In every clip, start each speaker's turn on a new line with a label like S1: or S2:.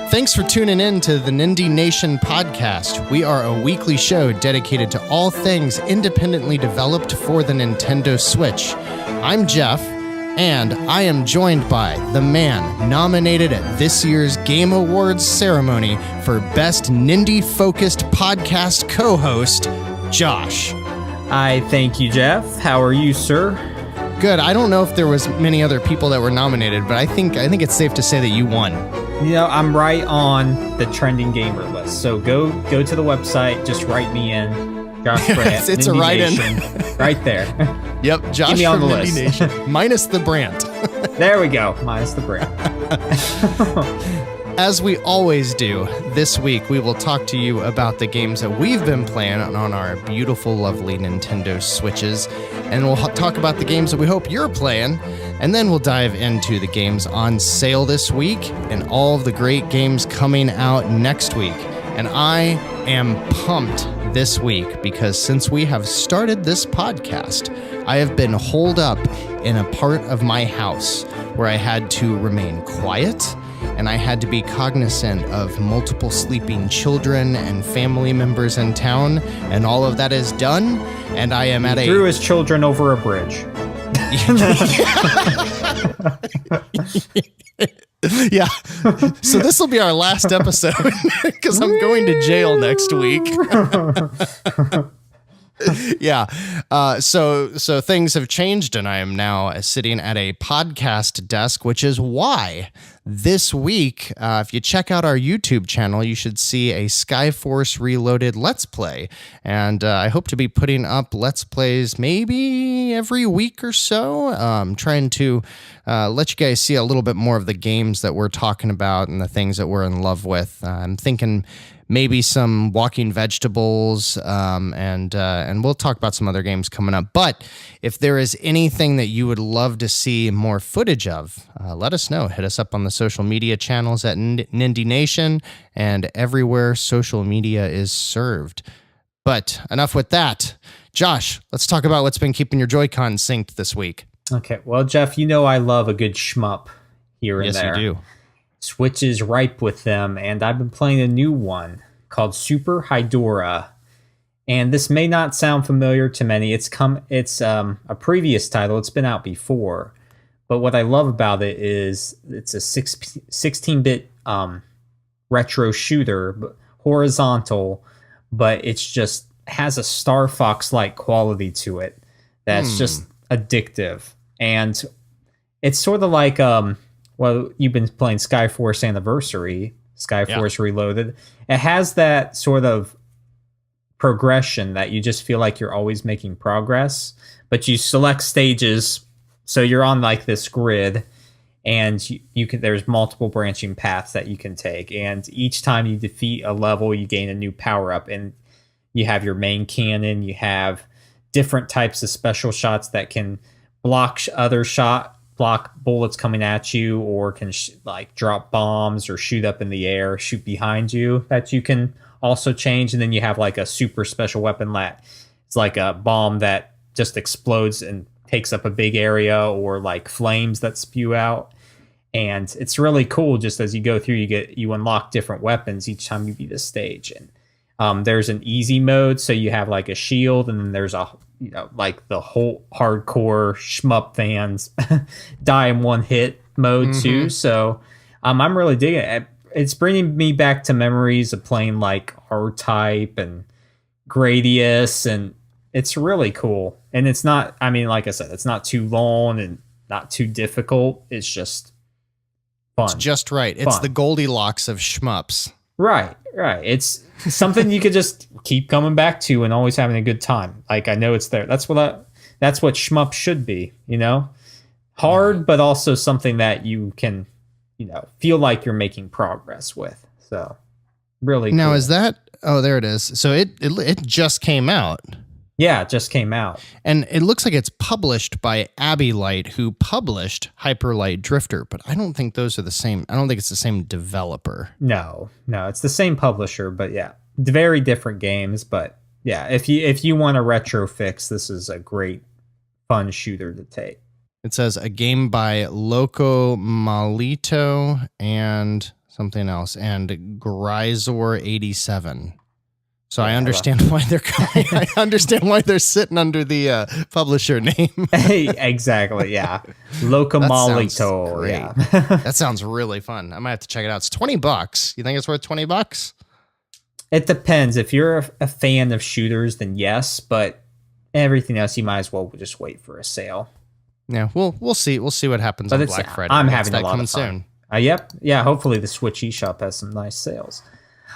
S1: Thanks for tuning in to the Nindie Nation podcast. We are a weekly show dedicated to all things independently developed for the Nintendo Switch. I'm Jeff, and I am joined by the man nominated at this year's Game Awards ceremony for Best Nindie-Focused Podcast Co-Host, Josh.
S2: I thank you, Jeff. How are you, sir?
S1: Good. I don't know if there was many other people that were nominated, but I think it's safe to say that you won.
S2: You know, I'm right on the trending gamer list. So go to the website, just write me in. Josh Brandt.
S1: It's a write-in.
S2: Right there.
S1: Yep, Josh
S2: me on
S1: from
S2: the
S1: Nindie
S2: list.
S1: Nation. Minus the Brandt.
S2: There we go. Minus the Brandt.
S1: As we always do, this week we will talk to you about the games that we've been playing on our beautiful, lovely Nintendo Switches. And we'll talk about the games that we hope you're playing. And then we'll dive into the games on sale this week and all of the great games coming out next week. And I am pumped this week because since we have started this podcast, I have been holed up in a part of my house where I had to remain quiet and I had to be cognizant of multiple sleeping children and family members in town, and all of that is done, and I am
S2: He threw his children over a bridge.
S1: Yeah. So this will be our last episode because I'm going to jail next week. Yeah. So things have changed, and I am now sitting at a podcast desk, which is why this week, if you check out our YouTube channel, you should see a Skyforce Reloaded Let's Play. And I hope to be putting up Let's Plays maybe every week or so, trying to let you guys see a little bit more of the games that we're talking about and the things that we're in love with. I'm thinking maybe some Walking Vegetables, and we'll talk about some other games coming up. But if there is anything that you would love to see more footage of, let us know. Hit us up on the social media channels at Nindie Nation and everywhere social media is served. But enough with that. Josh, let's talk about what's been keeping your Joy-Con synced this week.
S2: Okay, well, Jeff, you know I love a good shmup here and there.
S1: Yes, you do.
S2: Switch is ripe with them, and I've been playing a new one called Super Hydora. And this may not sound familiar to many. It's a previous title. It's been out before. But what I love about it is it's a 16-bit retro shooter, horizontal, but it's just has a Star Fox-like quality to it that's just addictive. And it's sort of like well, you've been playing Skyforce Anniversary, Skyforce Reloaded. It has that sort of progression that you just feel like you're always making progress, but you select stages, so you're on like this grid, and you can. There's multiple branching paths that you can take, and each time you defeat a level, you gain a new power up, and you have your main cannon. You have different types of special shots that can block bullets coming at you, or can like drop bombs or shoot up in the air, shoot behind you, that you can also change. And then you have like a super special weapon that it's like a bomb that just explodes and takes up a big area, or like flames that spew out. And it's really cool. Just as you go through, you unlock different weapons each time you beat a stage. And there's an easy mode, so you have like a shield, and then there's like the whole hardcore shmup fans die in one hit mode too. So I'm really digging it. It's bringing me back to memories of playing like R-Type and Gradius, and it's really cool. And it's not, I mean, like I said, it's not too long and not too difficult. It's just fun.
S1: It's just right. It's the Goldilocks of shmups.
S2: Right. It's something you could just keep coming back to and always having a good time. Like, I know it's there. That's what shmup should be, hard, but also something that you can, feel like you're making progress with. So really
S1: now
S2: cool.
S1: Is that, oh, there it is. So it just came out.
S2: Yeah, it just came out.
S1: And it looks like it's published by Abbey Light, who published Hyper Light Drifter, but I don't think those are the same. I don't think it's the same developer.
S2: No, it's the same publisher, but yeah, very different games. But yeah, if you want a retro fix, this is a great, fun shooter to take.
S1: It says a game by Loco Malito and something else, and Grisor87. So I
S2: Yeah,
S1: understand why they're coming. I understand why they're sitting under the publisher name.
S2: Exactly, yeah. Locomolito, yeah.
S1: That sounds really fun. I might have to check it out. It's $20. You think it's worth $20?
S2: It depends. If you're a fan of shooters, then yes, but everything else, you might as well just wait for a sale.
S1: Yeah, we'll see. We'll see what happens on Black Friday.
S2: I'm having a lot of fun. Yep. Yeah, hopefully the Switch eShop has some nice sales.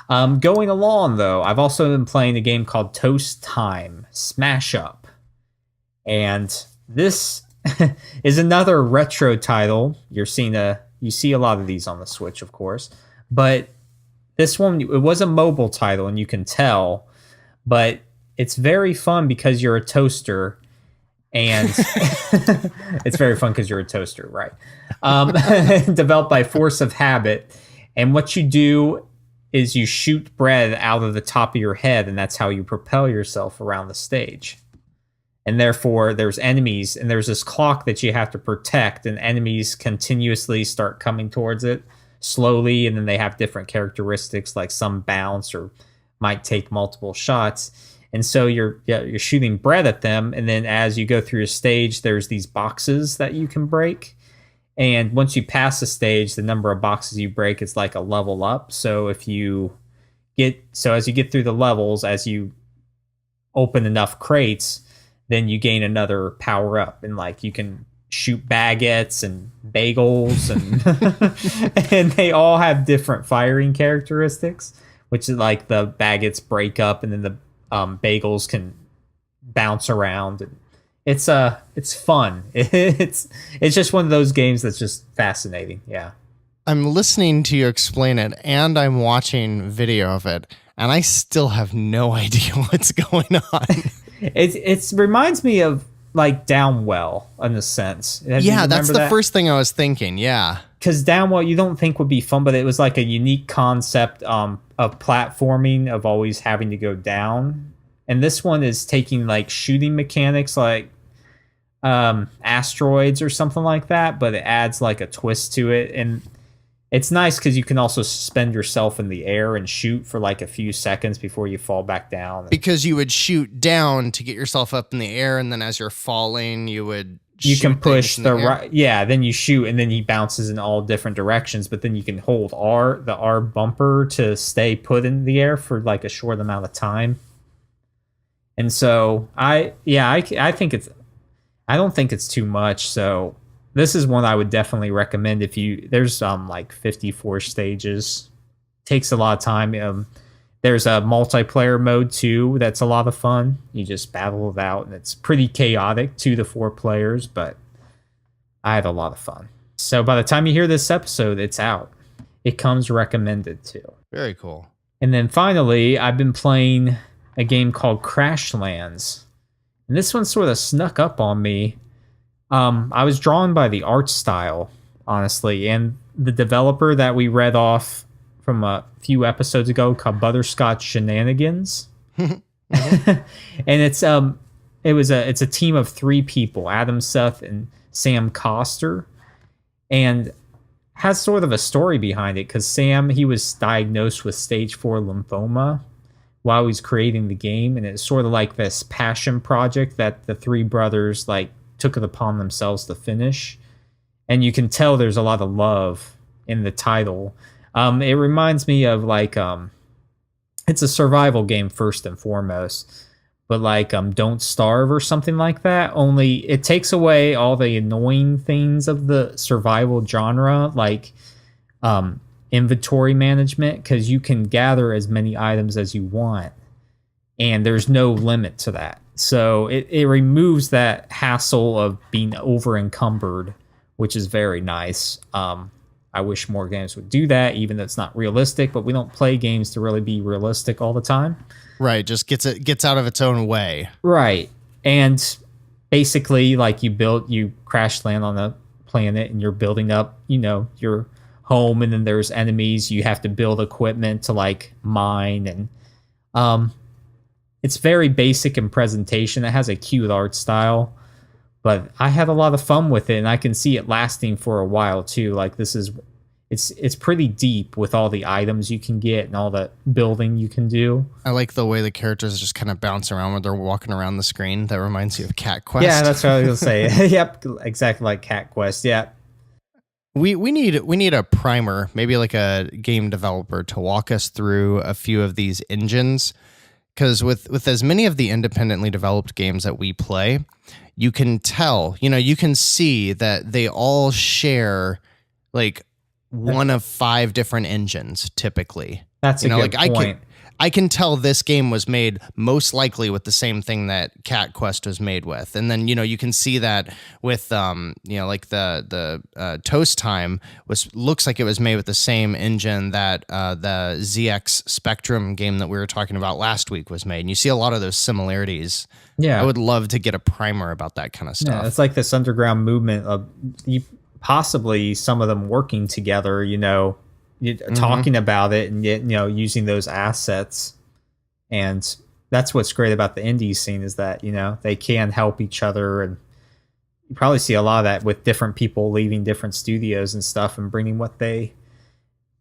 S2: Going along, though, I've also been playing a game called Toast Time Smash Up. And this is another retro title. You see a lot of these on the Switch, of course. But this one, it was a mobile title, and you can tell. But it's very fun because you're a toaster. And it's very fun because you're a toaster, right? Developed by Force of Habit. And what you do is you shoot bread out of the top of your head, and that's how you propel yourself around the stage. And therefore, there's enemies, and there's this clock that you have to protect, and enemies continuously start coming towards it slowly, and then they have different characteristics, like some bounce or might take multiple shots. And so you're shooting bread at them, and then as you go through a stage, there's these boxes that you can break. And once you pass a stage, the number of boxes you break is like a level up. So as you get through the levels, as you open enough crates, then you gain another power up, and like you can shoot baguettes and bagels, and and they all have different firing characteristics, which is like the baguettes break up, and then the bagels can bounce around. And it's fun. It's just one of those games that's just fascinating. Yeah.
S1: I'm listening to you explain it, and I'm watching video of it, and I still have no idea what's going on.
S2: It reminds me of like Downwell in a sense.
S1: Yeah, that's the first thing I was thinking. Yeah.
S2: Because Downwell you don't think would be fun, but it was like a unique concept of platforming, of always having to go down. And this one is taking like shooting mechanics like asteroids or something like that, but it adds like a twist to it. And it's nice because you can also suspend yourself in the air and shoot for like a few seconds before you fall back down.
S1: Because you would shoot down to get yourself up in the air, and then as you're falling, you
S2: can push the right. Yeah, then you shoot, and then he bounces in all different directions. But then you can hold the R bumper to stay put in the air for like a short amount of time. And so I think I don't think it's too much. So this is one I would definitely recommend if there's like 54 stages. Takes a lot of time. There's a multiplayer mode too that's a lot of fun. You just battle it out, and it's pretty chaotic, 2 to 4 players, but I had a lot of fun. So by the time you hear this episode, it's out. It comes recommended too.
S1: Very cool.
S2: And then finally, I've been playing a game called Crashlands. And this one sort of snuck up on me. I was drawn by the art style, honestly, and the developer that we read off from a few episodes ago called Butterscotch Shenanigans. And it's a team of 3 people, Adam, Seth, and Sam Coster, and has sort of a story behind it because Sam, he was diagnosed with stage 4 lymphoma while he was creating the game, and it's sort of like this passion project that the 3 brothers like took it upon themselves to finish. And you can tell there's a lot of love in the title. It reminds me of like it's a survival game first and foremost, but like Don't Starve or something like that. Only it takes away all the annoying things of the survival genre, like inventory management, because you can gather as many items as you want, and there's no limit to that. So it removes that hassle of being over encumbered, which is very nice. I wish more games would do that, even though it's not realistic, but we don't play games to really be realistic all the time.
S1: Right, just gets out of its own way.
S2: Right. And basically, like you crash land on a planet and you're building up, your home, and then there's enemies. You have to build equipment to like mine, and it's very basic in presentation. It has a cute art style, but I had a lot of fun with it, and I can see it lasting for a while too. Like if it's pretty deep with all the items you can get and all the building you can do.
S1: I like the way the characters just kind of bounce around when they're walking around the screen. That reminds you of Cat Quest.
S2: Yeah, that's what I was gonna say. Yep, exactly like Cat Quest. Yeah.
S1: We need a primer, maybe like a game developer, to walk us through a few of these engines, because with as many of the independently developed games that we play, you can tell, you can see that they all share like one of 5 different engines typically.
S2: That's a good point.
S1: I can tell this game was made most likely with the same thing that Cat Quest was made with. And then, you can see that with, like the Toast Time looks like it was made with the same engine that the ZX Spectrum game that we were talking about last week was made. And you see a lot of those similarities. Yeah. I would love to get a primer about that kind of stuff.
S2: Yeah, it's like this underground movement of possibly some of them working together, talking about it and using those assets. And that's what's great about the Indies scene, is that they can help each other. And you probably see a lot of that with different people leaving different studios and stuff and bringing what they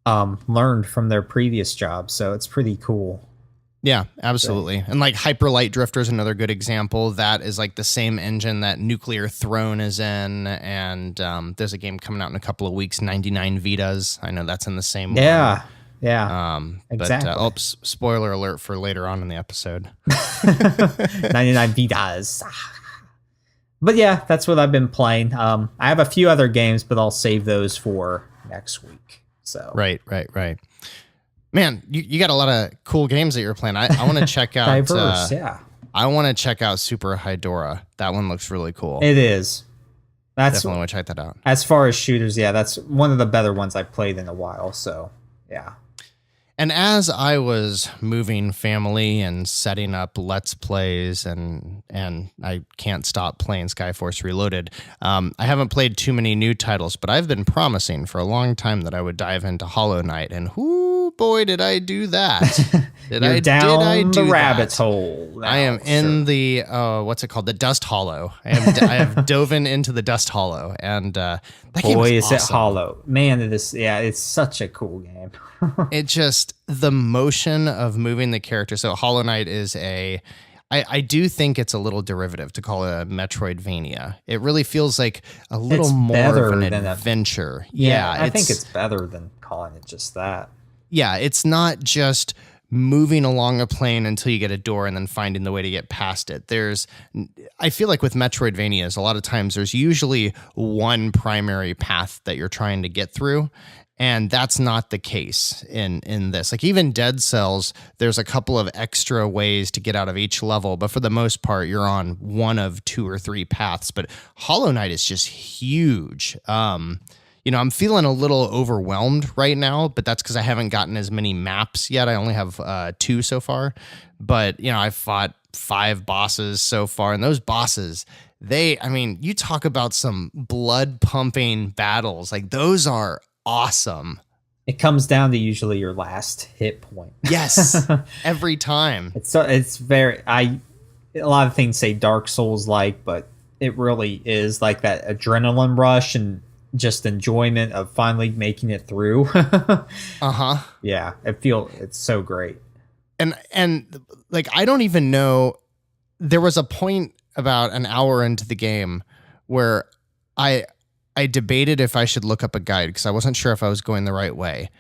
S2: learned from their previous jobs. So it's pretty cool.
S1: Yeah, absolutely. And like Hyper Light Drifter is another good example. That is like the same engine that Nuclear Throne is in. And there's a game coming out in a couple of weeks, 99 Vidas. I know that's in the same one.
S2: Yeah,
S1: exactly. But spoiler alert for later on in the episode.
S2: 99 Vidas. But yeah, that's what I've been playing. I have a few other games, but I'll save those for next week. So
S1: Right. Man, you got a lot of cool games that you're playing. I want to check out
S2: diverse, yeah.
S1: I want to check out Super Hydora. That one looks really cool.
S2: It is. That's
S1: definitely want to check that out.
S2: As far as shooters, yeah, that's one of the better ones I've played in a while. So yeah.
S1: And as I was moving family and setting up Let's Plays, and I can't stop playing Skyforce Reloaded, I haven't played too many new titles, but I've been promising for a long time that I would dive into Hollow Knight, and boy, did I do that.
S2: Did I do the rabbit hole.
S1: I am in the, what's it called? The Dust Hollow. I have dove into the Dust Hollow, and that game is awesome.
S2: It hollow. Man, it is. Yeah, it's such a cool game.
S1: It just, the motion of moving the character. So Hollow Knight is I do think it's a little derivative to call it a Metroidvania. It really feels like a little more of an adventure.
S2: I think it's better than calling it just that.
S1: Yeah, it's not just moving along a plane until you get a door and then finding the way to get past it. I feel like with Metroidvanias, a lot of times there's usually one primary path that you're trying to get through. And that's not the case in this. Like even Dead Cells, there's a couple of extra ways to get out of each level, but for the most part, you're on one of 2 or 3 paths. But Hollow Knight is just huge. I'm feeling a little overwhelmed right now, but that's because I haven't gotten as many maps yet. I only have 2 so far. But, I've fought 5 bosses so far, and those bosses, you talk about some blood pumping battles. Like those are awesome.
S2: It comes down to usually your last hit point.
S1: Yes, every time.
S2: It's very, a lot of things say Dark Souls like, but it really is like that adrenaline rush and just enjoyment of finally making it through. Yeah, it's so great.
S1: And like I don't even know, there was a point about an hour into the game where I debated if I should look up a guide because I wasn't sure if I was going the right way.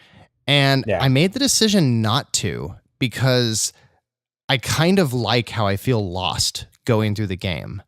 S1: And I made the decision not to, because I kind of like how I feel lost going through the game.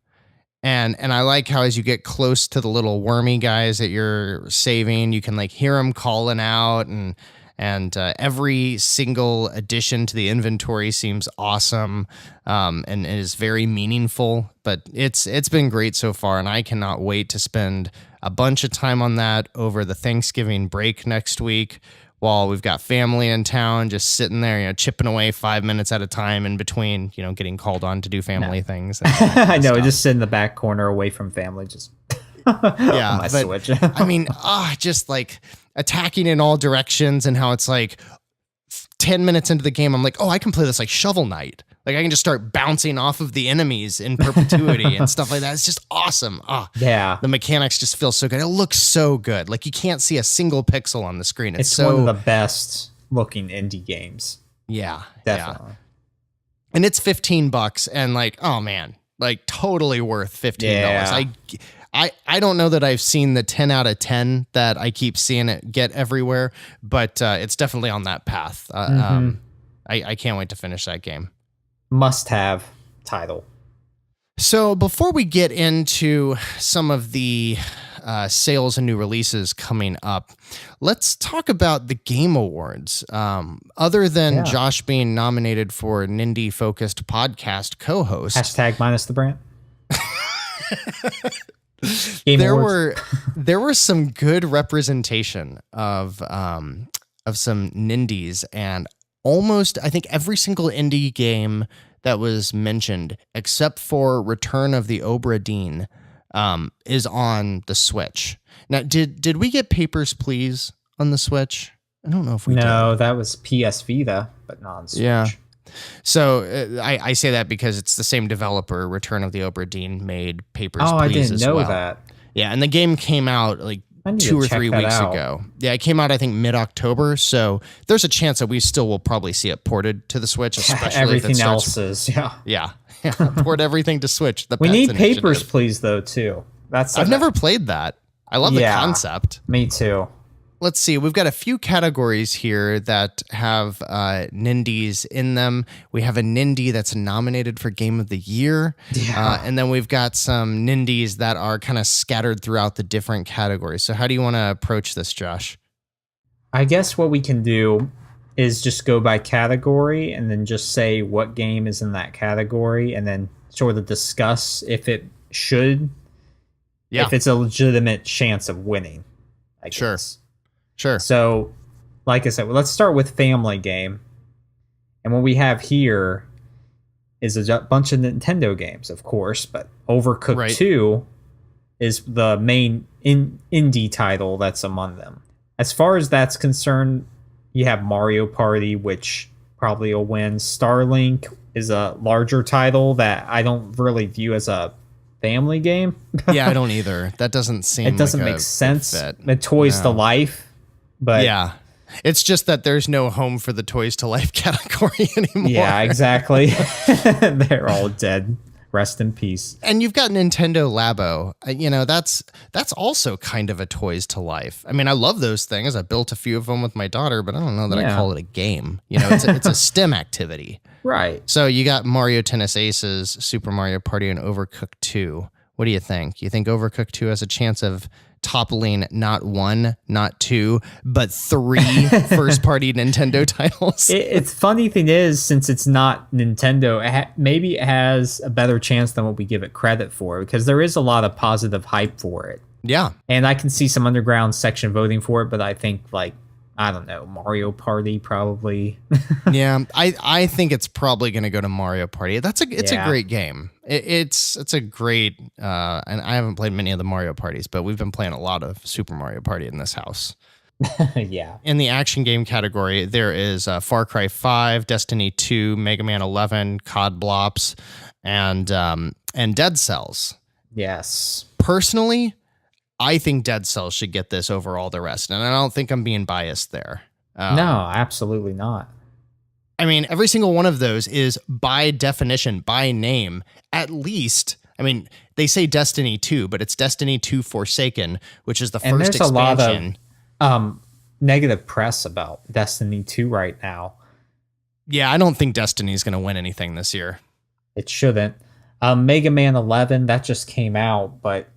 S1: And I like how as you get close to the little wormy guys that you're saving, you can like hear them calling out, and every single addition to the inventory seems awesome, and is very meaningful. But it's been great so far, and I cannot wait to spend a bunch of time on that over the Thanksgiving break next week, while we've got family in town, just sitting there, chipping away 5 minutes at a time in between, getting called on to do family things.
S2: I know, just sit in the back corner away from family, just
S1: my Switch. Just like attacking in all directions, and how it's like 10 minutes into the game, I'm like, oh, I can play this like Shovel Knight. Like I can just start bouncing off of the enemies in perpetuity and stuff like that. It's just awesome.
S2: Yeah.
S1: The mechanics just feel so good. It looks so good. Like you can't see a single pixel on the screen.
S2: It's
S1: so,
S2: one of the best looking indie games.
S1: Yeah.
S2: Definitely.
S1: Yeah. And it's $15 and like, oh man, like totally worth $15.
S2: Yeah.
S1: I don't know that I've seen the 10 out of 10 that I keep seeing it get everywhere, but it's definitely on that path. I can't wait to finish that game.
S2: Must-have title.
S1: So before we get into some of the sales and new releases coming up, let's talk about the Game Awards. Other than Josh being nominated for Nindie-focused podcast co-host.
S2: Hashtag minus the brand.
S1: There were some good representation of some Nindies, and almost I think every single indie game that was mentioned, except for Return of the Obra Dinn, is on the Switch. Now, did we get Papers, Please on the Switch? I don't know if we did.
S2: No, that was PS Vita, but not on Switch.
S1: Yeah. So I say that because it's the same developer, Return of the Obra Dinn, made Papers, Please
S2: I didn't
S1: as
S2: know
S1: well.
S2: that.
S1: Yeah, and the game came out like 2 or 3 weeks ago. Yeah, it came out, I think, mid-October. So there's a chance that we still will probably see it ported to the Switch, especially
S2: everything
S1: if it starts,
S2: else is. Yeah.
S1: Port everything to Switch.
S2: We need Papers, Please, though, too.
S1: I've never played that. I love the concept.
S2: Me too.
S1: Let's see. We've got a few categories here that have Nindies in them. We have a Nindie that's nominated for Game of the Year.
S2: Yeah.
S1: And then we've got some Nindies that are kind of scattered throughout the different categories. So how do you want to approach this, Josh?
S2: I guess what we can do is just go by category and then just say what game is in that category and then sort of discuss if it should, if it's a legitimate chance of winning, I guess.
S1: Sure.
S2: So, like I said, let's start with family game. And what we have here is a bunch of Nintendo games, of course, but Overcooked 2 is the main indie title that's among them. As far as that's concerned, you have Mario Party, which probably will win. Starlink is a larger title that I don't really view as a family game.
S1: Yeah, I don't either. That doesn't seem
S2: it doesn't
S1: like
S2: make sense.
S1: Fit.
S2: The Toys to Life. But
S1: yeah, it's just that there's no home for the Toys to Life category anymore.
S2: Yeah, exactly. They're all dead. Rest in peace.
S1: And you've got Nintendo Labo. That's also kind of a Toys to Life. I mean, I love those things. I built a few of them with my daughter, but I don't know that I call it a game. It's a STEM activity.
S2: Right.
S1: So you got Mario Tennis Aces, Super Mario Party, and Overcooked 2. What do you think? You think Overcooked 2 has a chance of toppling not 1, not 2, but 3 first-party Nintendo titles?
S2: It's funny thing is, since it's not Nintendo, maybe it has a better chance than what we give it credit for, because there is a lot of positive hype for it.
S1: Yeah.
S2: And I can see some underground section voting for it, but I think, I don't know, Mario Party probably.
S1: Yeah, I think it's probably going to go to Mario Party. It's a great game. It's a great, and I haven't played many of the Mario Parties, but we've been playing a lot of Super Mario Party in this house.
S2: Yeah.
S1: In the action game category, there is Far Cry 5, Destiny 2, Mega Man 11, COD Blops, and Dead Cells.
S2: Yes.
S1: Personally, I think Dead Cells should get this over all the rest, and I don't think I'm being biased there.
S2: No, absolutely not.
S1: I mean, every single one of those is by definition, by name, at least. I mean, they say Destiny 2, but it's Destiny 2 Forsaken, which is the first expansion.
S2: And there's a lot of negative press about Destiny 2 right now.
S1: Yeah, I don't think Destiny's going to win anything this year.
S2: It shouldn't. Mega Man 11, that just came out, but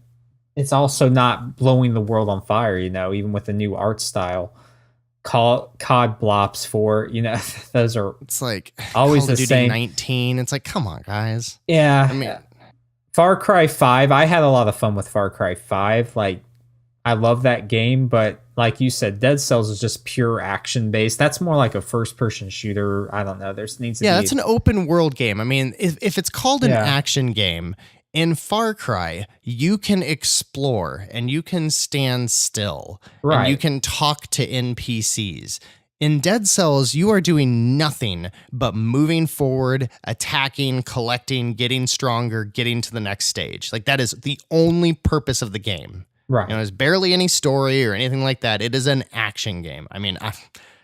S2: it's also not blowing the world on fire, even with the new art style. COD Blops 4, those are
S1: it's like
S2: always
S1: Call of
S2: the
S1: Duty
S2: same.
S1: 19. It's like, come on, guys.
S2: Yeah.
S1: I mean,
S2: Far Cry 5, I had a lot of fun with Far Cry 5. I love that game, but like you said, Dead Cells is just pure action based. That's more like a first person shooter. I don't know. There's needs to be.
S1: Yeah, that's an open world game. I mean, if it's called an action game, in Far Cry, you can explore and you can stand still and you can talk to NPCs. In Dead Cells, you are doing nothing but moving forward, attacking, collecting, getting stronger, getting to the next stage. Like, that is the only purpose of the game.
S2: Right.
S1: There's barely any story or anything like that. It is an action game. I mean,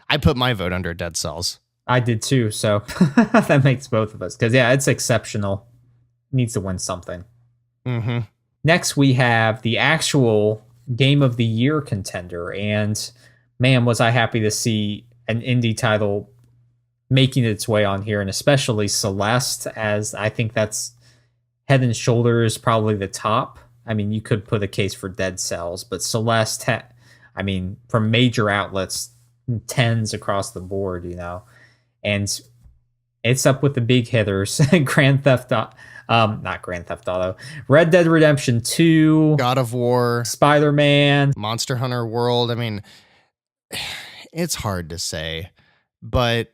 S1: I put my vote under Dead Cells.
S2: I did too, so that makes both of us. Because, yeah, it's exceptional. Needs to win something.
S1: Mm-hmm.
S2: Next, we have the actual Game of the Year contender. And, man, was I happy to see an indie title making its way on here, and especially Celeste, as I think that's head and shoulders probably the top. I mean, you could put a case for Dead Cells, but Celeste, from major outlets, 10s across the board, and it's up with the big hitters. Not Grand Theft Auto, Red Dead Redemption 2,
S1: God of War,
S2: Spider-Man,
S1: Monster Hunter World. I mean, it's hard to say, but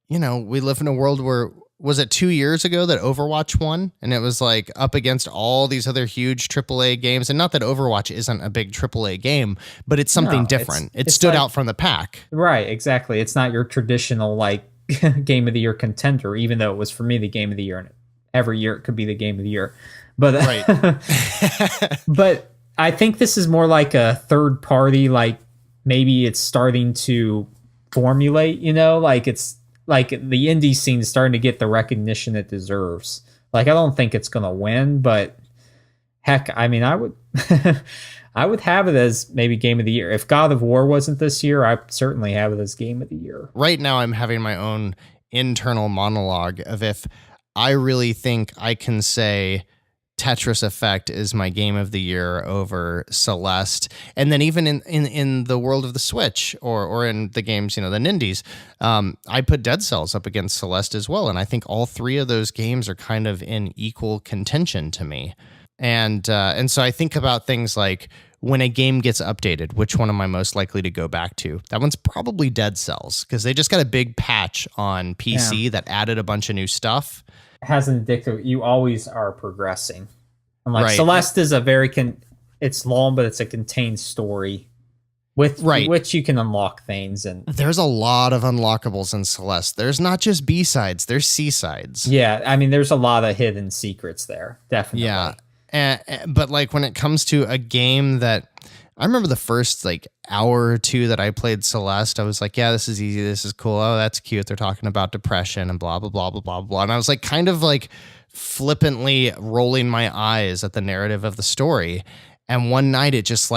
S1: we live in a world where, was it 2 years ago that Overwatch won? And it was like up against all these other huge AAA games. And not that Overwatch isn't a big AAA game, but it's something different. It stood out from the pack.
S2: Right, exactly. It's not your traditional Game of the Year contender, even though it was for me the Game of the Year. And every year it could be the Game of the Year. But,
S1: right.
S2: But I think this is more like a third party, maybe it's starting to formulate, it's like the indie scene is starting to get the recognition it deserves. I don't think it's going to win, but heck, I mean, I would I would have it as maybe Game of the Year. If God of War wasn't this year, I'd certainly have it as Game of the Year.
S1: Right now, I'm having my own internal monologue of if I really think I can say Tetris Effect is my Game of the Year over Celeste. And then even in the world of the Switch or in the games, the Nindies, I put Dead Cells up against Celeste as well. And I think all three of those games are kind of in equal contention to me. And so I think about things like, when a game gets updated, which one am I most likely to go back to? That one's probably Dead Cells, because they just got a big patch on PC that added a bunch of new stuff.
S2: Has an addictive. You always are progressing. And
S1: right.
S2: Celeste is a very it's long, but it's a contained story with which you can unlock things. And
S1: there's a lot of unlockables in Celeste. There's not just B-sides, there's C-sides.
S2: Yeah, I mean, there's a lot of hidden secrets there, definitely.
S1: Yeah, but when it comes to a game that, I remember the first hour or two that I played Celeste, I was like, yeah, this is easy. This is cool. Oh, that's cute. They're talking about depression and blah, blah, blah, blah, blah, blah. And I was kind of flippantly rolling my eyes at the narrative of the story. And one night it just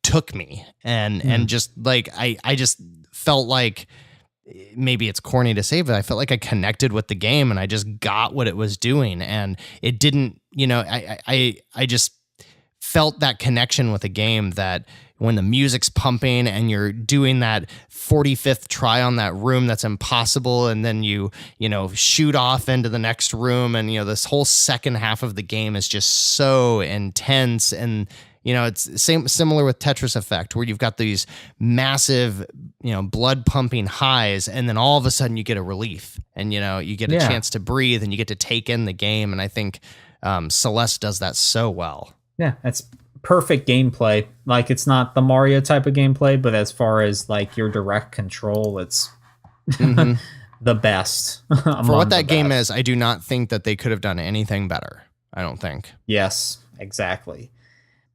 S1: took me and just I just felt like, maybe it's corny to say, but I felt like I connected with the game and I just got what it was doing. And it didn't, I just felt that connection with a game that when the music's pumping and you're doing that 45th try on that room that's impossible, and then you shoot off into the next room, and this whole second half of the game is just so intense. And it's similar with Tetris Effect, where you've got these massive blood pumping highs, and then all of a sudden you get a relief, and you get a chance to breathe, and you get to take in the game. And I think Celeste does that so well. Yeah,
S2: that's perfect gameplay. It's not the Mario type of gameplay, but as far as your direct control, it's the best.
S1: For what that game is, I do not think that they could have done anything better. I don't think.
S2: Yes, exactly.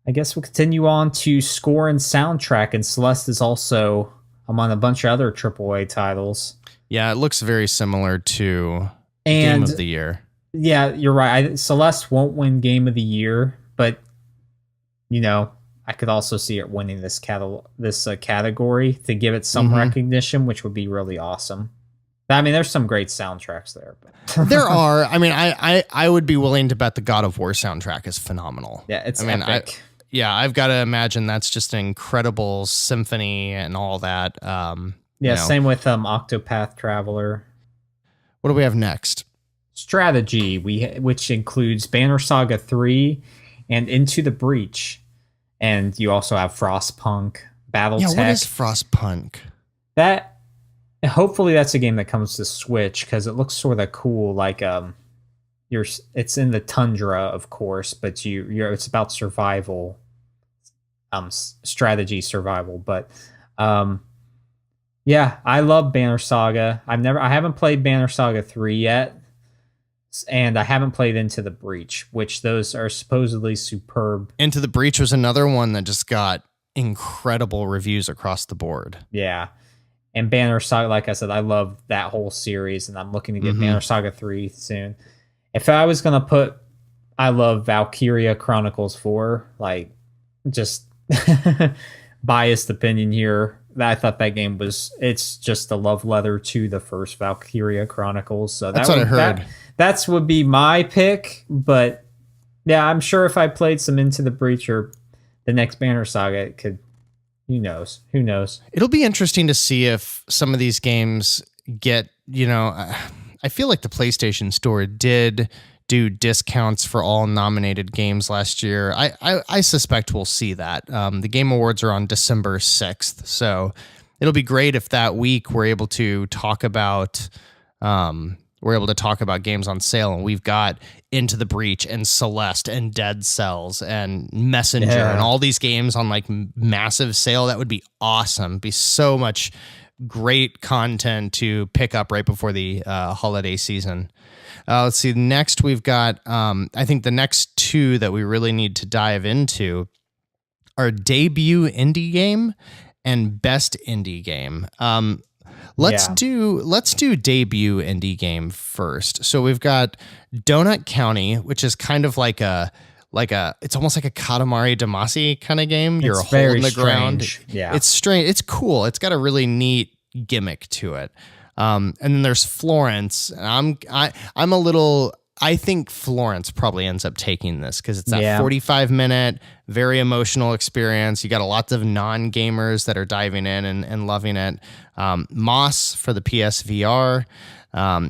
S2: I guess we'll continue on to score and soundtrack, and Celeste is also among a bunch of other AAA titles.
S1: Yeah, it looks very similar to Game of the Year.
S2: Yeah, you're right. Celeste won't win Game of the Year, but I could also see it winning this category to give it some recognition, which would be really awesome. I mean, there's some great soundtracks there. But
S1: there are. I mean, I would be willing to bet the God of War soundtrack is phenomenal.
S2: Yeah, it's epic.
S1: I've got to imagine that's just an incredible symphony and all that.
S2: Same with Octopath Traveler.
S1: What do we have next?
S2: Strategy, which includes Banner Saga 3 and Into the Breach. And you also have Frostpunk, Battletech.
S1: Yeah, what is Frostpunk?
S2: Hopefully that's a game that comes to Switch, because it looks sort of cool. It's in the tundra, of course, but it's about survival, strategy survival. But Yeah, I love Banner Saga. I haven't played Banner Saga 3 yet, and I haven't played Into the Breach, which those are supposedly superb.
S1: Into the Breach was another one that just got incredible reviews across the board.
S2: Yeah. And Banner Saga, like I said, I love that whole series, and I'm looking to get Banner Saga 3 soon. If I was going to put, I love Valkyria Chronicles 4, like, just biased opinion here. I thought that game it's just a love letter to the first Valkyria Chronicles. So
S1: that's what I heard.
S2: That would be my pick, but yeah, I'm sure if I played some Into the Breach or the next Banner Saga, it could, who knows?
S1: It'll be interesting to see if some of these games get, I feel like the PlayStation Store did do discounts for all nominated games last year. I suspect we'll see that. The Game Awards are on December 6th, so it'll be great if that week we're able to talk about games on sale, and we've got Into the Breach and Celeste and Dead Cells and Messenger and all these games on like massive sale. That would be awesome. Be so much great content to pick up right before the holiday season. Let's see. Next, we've got, I think the next two that we really need to dive into are debut indie game and best indie game. Let's do debut indie game first. So we've got Donut County, which is kind of like it's almost like a Katamari Damacy kind of game. You're a hole in the ground.
S2: Yeah.
S1: It's strange. It's cool. It's got a really neat gimmick to it. And then there's Florence. I think Florence probably ends up taking this because it's that 45-minute, very emotional experience. You got a lot of non-gamers that are diving in and loving it. Moss for the PSVR.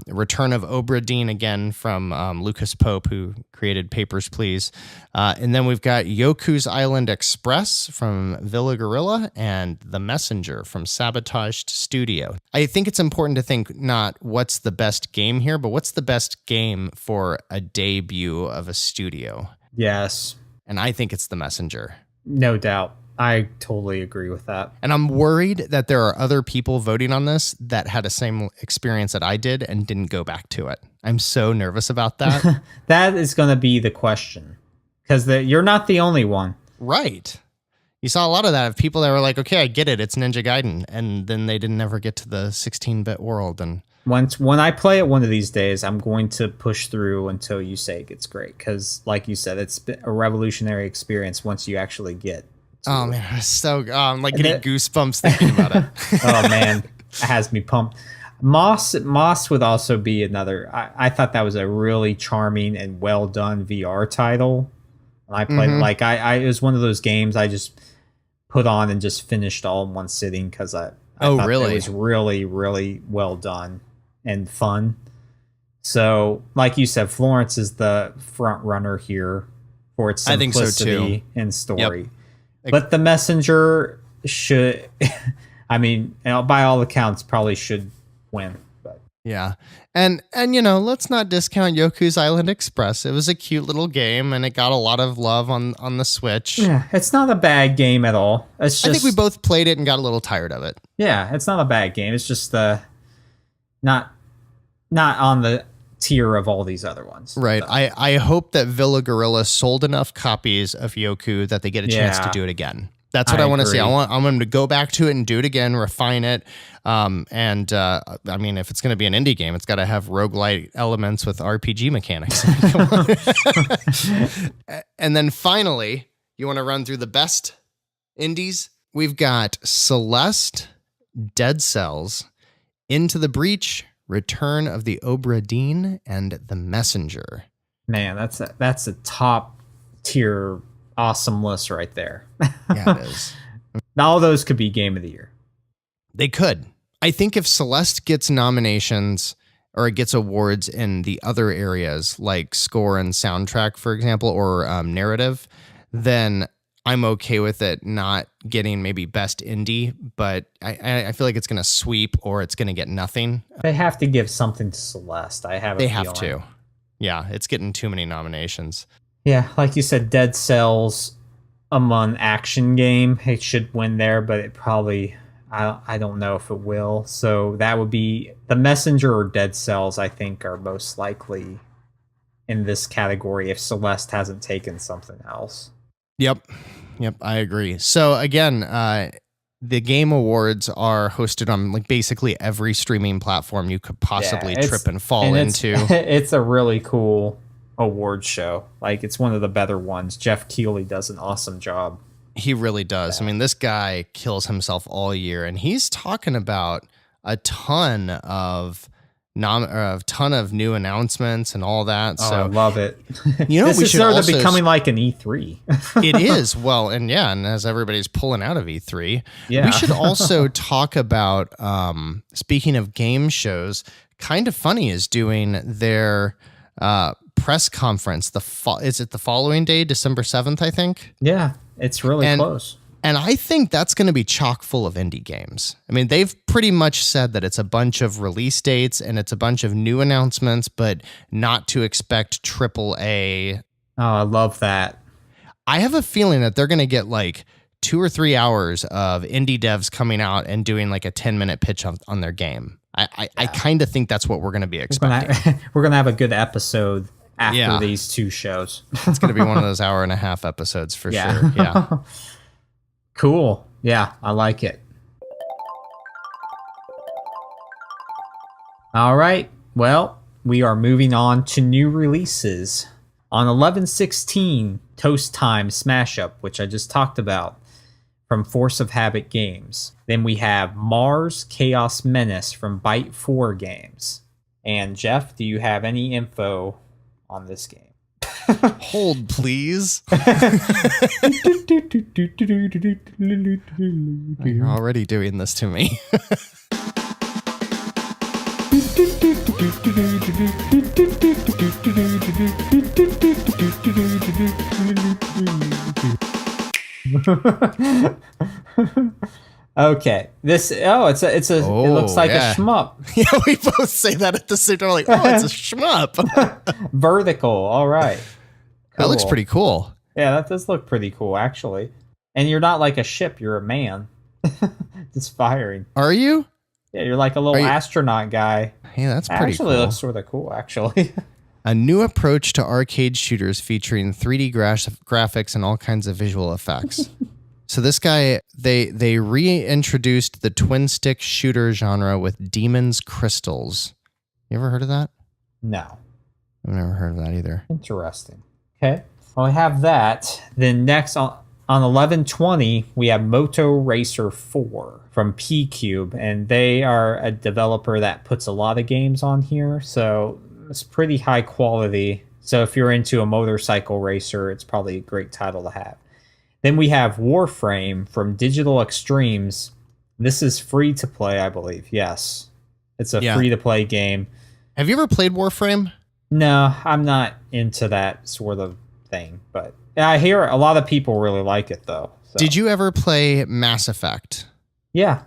S1: Return of Obra Dinn again from Lucas Pope, who created Papers, Please. And then we've got Yoku's Island Express from Villa Gorilla and The Messenger from Sabotaged Studio. I think it's important to think not what's the best game here, but what's the best game for a debut of a studio.
S2: Yes.
S1: And I think it's The Messenger.
S2: No doubt. I totally agree with that.
S1: And I'm worried that there are other people voting on this that had the same experience that I did and didn't go back to it. I'm so nervous about that.
S2: That is going to be the question, because you're not the only one.
S1: Right. You saw a lot of that of people that were like, okay, I get it. It's Ninja Gaiden. And then they didn't ever get to the 16-bit world. And
S2: when I play it one of these days, I'm going to push through until you say it's great. Because like you said, it's been a revolutionary experience once you actually get.
S1: Oh man, it's so I'm like getting goosebumps thinking about it.
S2: Oh man, it has me pumped. Moss would also be another. I thought that was a really charming and well done VR title. And I played it was one of those games I just put on and just finished all in one sitting because I thought
S1: really?
S2: It was really, really well done and fun. So, like you said, Florence is the front runner here for its simplicity and story.
S1: Yep.
S2: But The Messenger should, I mean, by all accounts, probably should win. But
S1: yeah. And let's not discount Yoku's Island Express. It was a cute little game, and it got a lot of love on the Switch.
S2: Yeah, it's not a bad game at all. It's just,
S1: I think we both played it and got a little tired of it.
S2: Yeah, it's not a bad game. It's just not on the tier of all these other ones.
S1: Right.
S2: So.
S1: I hope that Villa Gorilla sold enough copies of Yoku that they get a chance to do it again. That's what I want to see. I want them to go back to it and do it again, refine it. I mean, if it's going to be an indie game, it's got to have roguelite elements with RPG mechanics. And then finally, you want to run through the best indies? We've got Celeste, Dead Cells, Into the Breach, Return of the Obra Dinn, and The Messenger.
S2: Man, that's a top tier awesome list right there.
S1: Yeah, it is.
S2: All those could be Game of the Year.
S1: They could. I think if Celeste gets nominations or it gets awards in the other areas like score and soundtrack, for example, or narrative, then I'm okay with it not getting maybe best indie, but I feel like it's going to sweep or it's going to get nothing.
S2: They have to give something to Celeste. They have
S1: to. Yeah, it's getting too many nominations.
S2: Yeah, like you said, Dead Cells among action game, it should win there, but it probably, I don't know if it will. So that would be The Messenger or Dead Cells, I think, are most likely in this category if Celeste hasn't taken something else.
S1: Yep, I agree. So again, the Game Awards are hosted on like basically every streaming platform you could possibly trip and fall into.
S2: It's a really cool award show. Like, it's one of the better ones. Jeff Keighley does an awesome job.
S1: He really does. Yeah. I mean, this guy kills himself all year, and he's talking about a ton of new announcements and all that.
S2: Oh,
S1: so
S2: I love it.
S1: You know,
S2: this
S1: we
S2: is
S1: should
S2: sort
S1: also
S2: of becoming like an E3.
S1: It is. Well, and as everybody's pulling out of E3, we should also talk about, speaking of game shows, Kind of Funny is doing their press conference. Is it the following day, December 7th, I think?
S2: Yeah, it's really close.
S1: And I think that's going to be chock full of indie games. I mean, they've pretty much said that it's a bunch of release dates and it's a bunch of new announcements, but not to expect AAA.
S2: Oh, I love that.
S1: I have a feeling that they're going to get like 2 or 3 hours of indie devs coming out and doing like a 10-minute pitch on their game. I kind of think that's what we're going to be expecting.
S2: We're going to have a good episode after these two shows.
S1: It's going to be one of those hour-and-a-half episodes for sure. Yeah.
S2: Cool. Yeah, I like it. All right. Well, we are moving on to new releases. On 11/16, Toast Time Smash Up, which I just talked about, from Force of Habit Games. Then we have Mars Chaos Menace from Byte 4 Games. And Jeff, do you have any info on this game?
S1: Hold, please. You're already doing this to me.
S2: Okay. It looks like a shmup.
S1: Yeah, we both say that at the same time. We're like, oh, it's a shmup.
S2: Vertical. All right.
S1: Cool. That looks pretty cool.
S2: Yeah, that does look pretty cool, actually. And you're not like a ship, you're a man. Just firing.
S1: Are you?
S2: Yeah, you're like a little astronaut guy.
S1: Hey, that's pretty
S2: actually
S1: cool.
S2: It looks sort of cool, actually.
S1: A new approach to arcade shooters featuring 3D graphics and all kinds of visual effects. So this guy, they reintroduced the twin stick shooter genre with Demon's Crystals. You ever heard of that?
S2: No.
S1: I've never heard of that either.
S2: Interesting. Okay. Well, I have that. Then next on 11/20, we have Moto Racer 4 from P-Cube, and they are a developer that puts a lot of games on here, so it's pretty high quality. So if you're into a motorcycle racer, it's probably a great title to have. Then we have Warframe from Digital Extremes. This is free to play, I believe. Yes. It's a free to play game.
S1: Have you ever played Warframe?
S2: No, I'm not into that sort of thing, but I hear a lot of people really like it, though. So.
S1: Did you ever play Mass Effect?
S2: Yeah.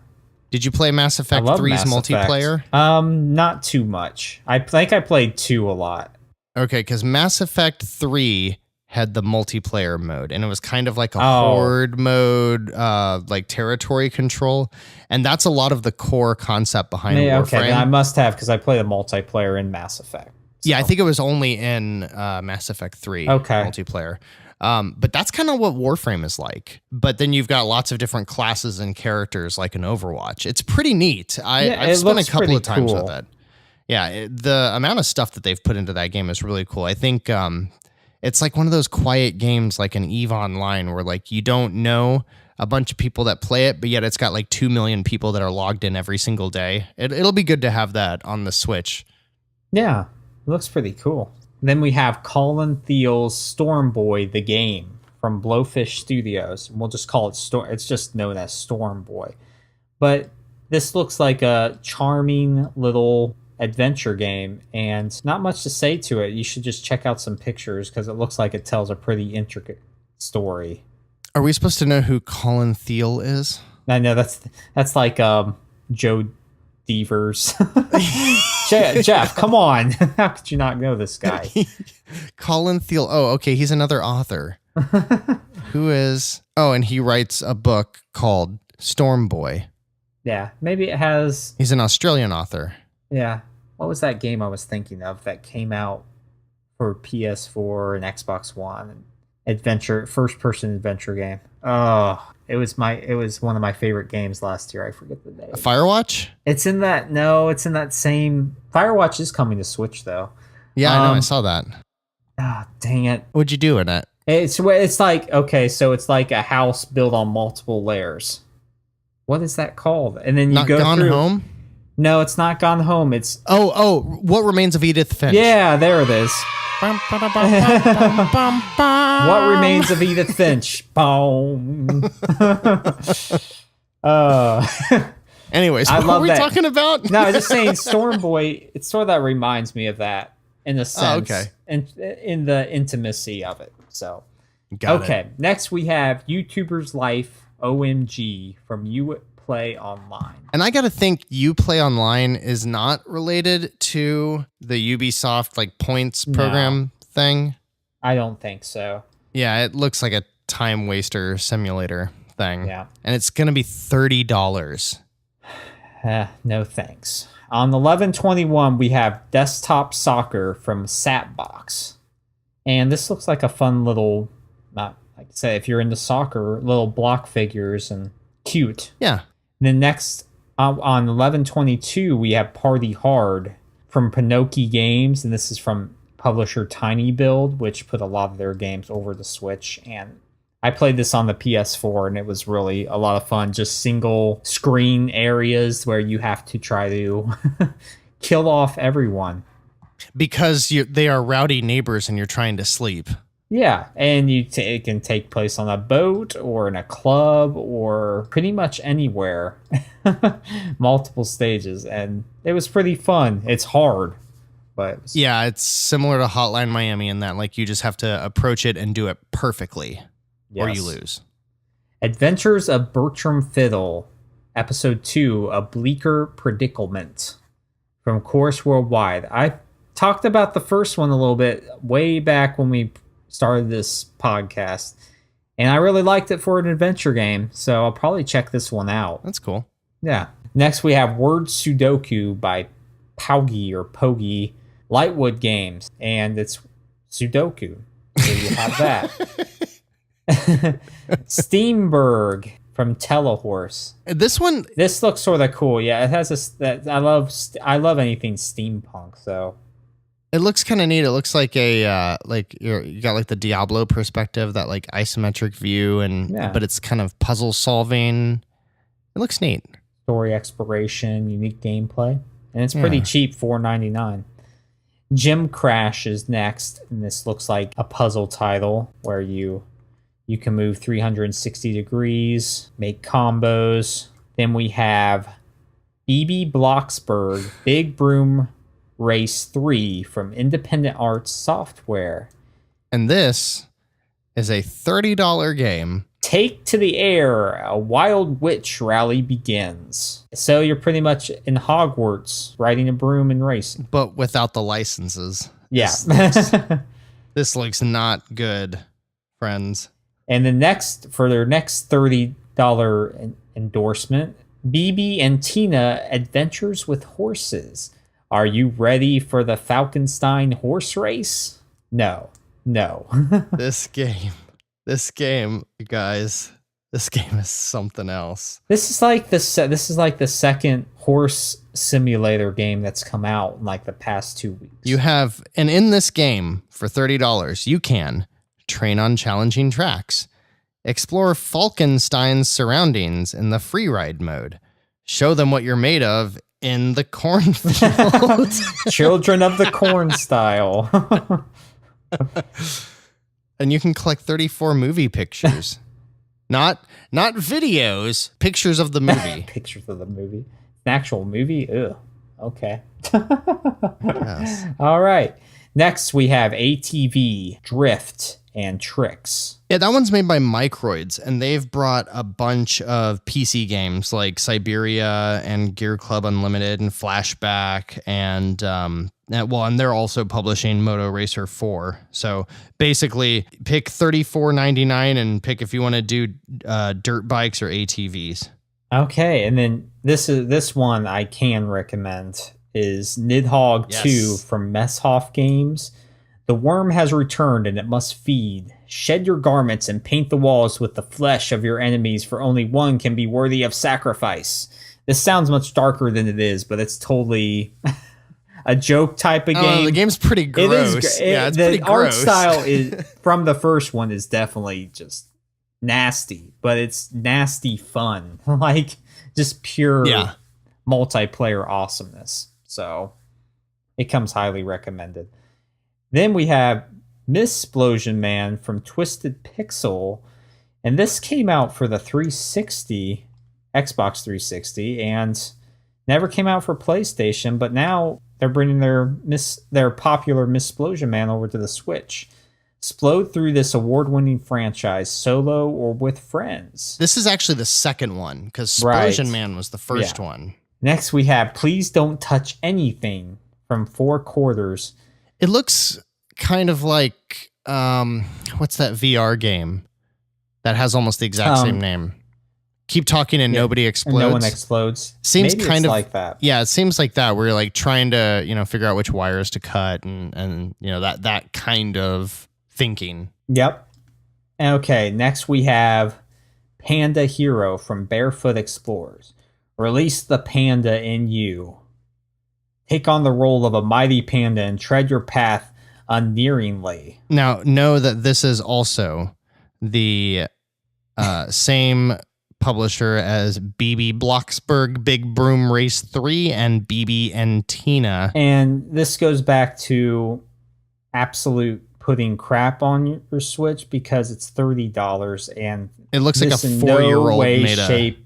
S1: Did you play Mass Effect 3's multiplayer?
S2: Not too much. I think I played 2 a lot.
S1: Okay, because Mass Effect 3 had the multiplayer mode, and it was kind of like a horde mode, like territory control, and that's a lot of the core concept behind Warframe. Okay,
S2: then I must have, because I played a multiplayer in Mass Effect. So.
S1: Yeah, I think it was only in Mass Effect 3 multiplayer. But that's kind of what Warframe is like. But then you've got lots of different classes and characters like in Overwatch. It's pretty neat. I've spent a couple of times with it. Yeah, the amount of stuff that they've put into that game is really cool. I think it's like one of those quiet games like an EVE Online where like you don't know a bunch of people that play it, but yet it's got like 2 million people that are logged in every single day. It'll be good to have that on the Switch.
S2: Yeah, it looks pretty cool. Then we have Colin Thiel's Storm Boy, the game from Blowfish Studios. We'll just call it Storm. It's just known as Storm Boy. But this looks like a charming little adventure game, and not much to say to it. You should just check out some pictures because it looks like it tells a pretty intricate story.
S1: Are we supposed to know who Colin Thiel is?
S2: I know that's like Joe Devers. Jeff, come on. How could you not know this guy?
S1: Colin Thiel. Oh, okay. He's another author. Who is... Oh, and he writes a book called Storm Boy.
S2: Yeah, maybe it has.
S1: He's an Australian author.
S2: Yeah. What was that game I was thinking of that came out for PS4 and Xbox One? First person adventure game. Oh, it was one of my favorite games last year. I forget the name.
S1: Firewatch?
S2: It's in that same. Firewatch is coming to Switch though.
S1: Yeah, I know. I saw that.
S2: Ah, dang it.
S1: What'd you do in it?
S2: It's like, okay, so it's like a house built on multiple layers. What is that called? And then you
S1: Not
S2: go
S1: Gone
S2: through.
S1: Home?
S2: No, it's not Gone Home. It's
S1: What Remains of Edith Finch?
S2: yeah, there it is. What Remains of Edith Finch? Boom.
S1: Anyways,
S2: I
S1: what
S2: love
S1: were we
S2: that.
S1: talking about?
S2: No, I was just saying Storm Boy, it sort of that reminds me of that in a sense.
S1: okay.
S2: And in the intimacy of it. So
S1: Got
S2: okay.
S1: it.
S2: Next we have YouTuber's Life OMG from You Play Online.
S1: And I got to think You Play Online is not related to the Ubisoft like points program thing.
S2: I don't think so.
S1: Yeah, it looks like a time waster simulator thing.
S2: Yeah.
S1: And it's going to be $30.
S2: No thanks. On 11/21, we have Desktop Soccer from Satbox. And this looks like a fun little, not like I say, if you're into soccer, little block figures and cute.
S1: Yeah.
S2: Then next, on 11/22, we have Party Hard from Pinocchio Games. And this is from publisher Tiny Build, which put a lot of their games over the Switch. And I played this on the PS4 and it was really a lot of fun. Just single screen areas where you have to try to kill off everyone.
S1: Because they are rowdy neighbors and you're trying to sleep.
S2: Yeah, and it can take place on a boat or in a club or pretty much anywhere. Multiple stages, and it was pretty fun. It's hard, but
S1: Yeah, it's similar to Hotline Miami in that like you just have to approach it and do it perfectly. Or you lose.
S2: Adventures of Bertram Fiddle, Episode 2, A Bleaker Predicament from Chorus Worldwide. I talked about the first one a little bit way back when we started this podcast, and I really liked it for an adventure game, so I'll probably check this one out.
S1: That's cool.
S2: Yeah. Next, we have Word Sudoku by Paugi or Pogi Lightwood Games, and it's Sudoku. So you have that. Steamberg from Telehorse.
S1: This
S2: looks sort of cool. Yeah, it has I love anything steampunk. So
S1: it looks kind of neat. It looks like a you got like the Diablo perspective, that like isometric view, but it's kind of puzzle solving. It looks neat.
S2: Story exploration, unique gameplay, and it's pretty cheap, $4.99. Gym Crash is next, and this looks like a puzzle title where you can move 360 degrees, make combos. Then we have BB Bloxburg Big Broom Race 3 from Independent Arts Software.
S1: And this is a $30 game.
S2: Take to the Air, a Wild Witch rally begins. So you're pretty much in Hogwarts, riding a broom and racing.
S1: But without the licenses.
S2: Yeah.
S1: This looks not good, friends.
S2: And for their next $30 endorsement, BB and Tina Adventures with Horses. Are you ready for the Falkenstein horse race? No.
S1: This game, you guys, this game is something else.
S2: This is like the second horse simulator game that's come out in like the past 2 weeks.
S1: And in this game for $30, you can train on challenging tracks, explore Falkenstein's surroundings in the free ride mode, show them what you're made of in the cornfield.
S2: Children of the Corn style.
S1: And you can collect 34 movie pictures. Not videos, pictures of the movie.
S2: Pictures of the movie. An actual movie? Ugh. Okay.
S1: Yes.
S2: All right. Next, we have ATV, Drift, and Tricks.
S1: Yeah, that one's made by Microids, and they've brought a bunch of PC games like Siberia and Gear Club Unlimited and Flashback, and they're also publishing Moto Racer 4. So basically, pick $34.99 and pick if you want to do dirt bikes or ATVs.
S2: Okay, and then this one I can recommend is Nidhogg 2
S1: Yes.
S2: from Messhoff Games. The worm has returned and it must feed. Shed your garments and paint the walls with the flesh of your enemies, for only one can be worthy of sacrifice. This sounds much darker than it is, but it's totally a joke type of game.
S1: The game's pretty gross. It's pretty gross.
S2: The art style is from the first one is definitely just nasty, but it's nasty fun. Like just pure multiplayer awesomeness. So it comes highly recommended. Then we have Missplosion Man from Twisted Pixel, and this came out for the 360, Xbox 360, and never came out for PlayStation, but now they're bringing their popular Missplosion Man over to the Switch. Explode through this award-winning franchise, solo or with friends.
S1: This is actually the second one, because Splosion Man was the first one.
S2: Next we have Please Don't Touch Anything from 4 Quarters.
S1: It looks kind of like, what's that VR game that has almost the exact same name? Keep Talking and Nobody Explodes.
S2: And no one explodes.
S1: Seems
S2: Maybe
S1: kind
S2: it's
S1: of
S2: like that.
S1: Yeah, it seems like that, where you're like trying to, figure out which wires to cut and that kind of thinking.
S2: Yep. Okay, next we have Panda Hero from Barefoot Explorers. Release the panda in you. Take on the role of a mighty panda and tread your path unerringly.
S1: Now, know that this is also the same publisher as BB Bloxburg Big Broom Race 3 and BB and Tina.
S2: And this goes back to absolute putting crap on your Switch because it's $30 and
S1: it looks like a 4-year-old made shape.